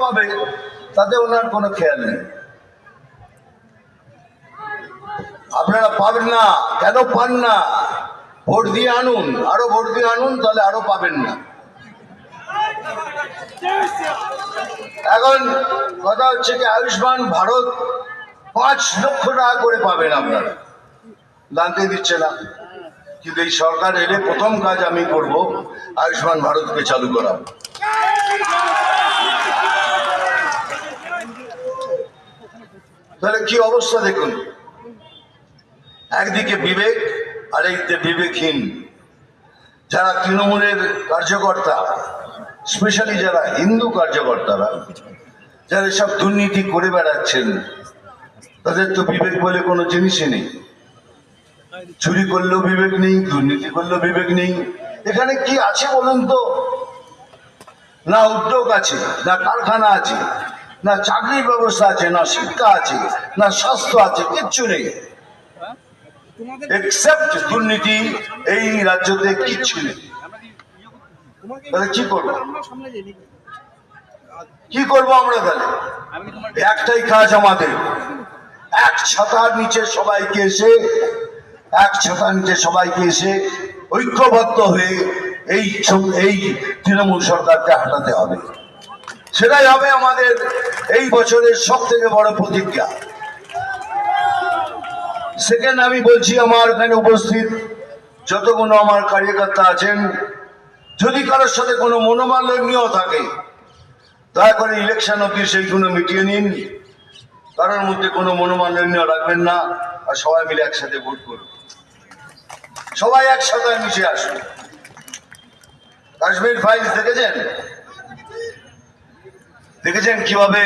পাবে তাতে ওনার কোনো খেয়াল নেই। আপনারা পাবেন না, কেন পান না? ভোট দিয়ে আনুন, আরো ভোট দিয়ে আনুন, তাহলে আরো পাবেন না। এখন কথা হচ্ছে কি, আয়ুষ্মান ভারত 5 লক্ষ টাকা করে পাবেন আপনারা, জানতে দিচ্ছে না। কিন্তু এই সরকার এলে প্রথম কাজ আমি করব, আয়ুষ্মান ভারতকে চালু করা। তাহলে কি অবস্থা দেখুন, একদিকে বিবেক আর একদিকে বিবেকহীন। যারা তৃণমূলের কার্যকর্তা, স্পেশালি যারা হিন্দু কার্যকর্তারা, যারা সব দুর্নীতি করে বেড়াচ্ছেন, তাদের তো বিবেক বলে কোনো জিনিসই নেই। চুরি করলেও বিবেক নেই, দুর্নীতি করলেও বিবেক নেই। এখানে কি আছে বলুন তো? না উদ্যোগ আছে, না কারখানা আছে, না চাকরির ব্যবস্থা আছে, না শিক্ষা আছে, না স্বাস্থ্য আছে, কিচ্ছু নেই। এক্সেপ্ট দুর্নীতি এই রাজ্যতে কিচ্ছু নেই। তাহলে কি করবো? কি করবো আমরা? তাহলে একটাই কাজ আমাদের, এক ছাতার নিচে সবাইকে এসে ঐক্যবদ্ধ হয়ে এই তৃণমূল সরকারকে হাঁটাতে হবে। সেটাই হবে আমাদের এই বছরের সব থেকে বড় প্রতিজ্ঞা। সেকেন্ড, আমি বলছি আমার এখানে উপস্থিত যতগুলো আমার কার্যকর্তা আছেন, যদি কারোর সাথে কোনো মনোমালিন্য থাকে, দয়া করে ইলেকশন অবধি সেইগুলো মিটিয়ে নিন। কারোর মধ্যে কোনো মনোমালিন্য রাখবেন না, আর সবাই মিলে একসাথে ভোট করুন। সবাই একসাথে মিশে আসুন। কাশ্মীর ফাইলস দেখেছেন কিভাবে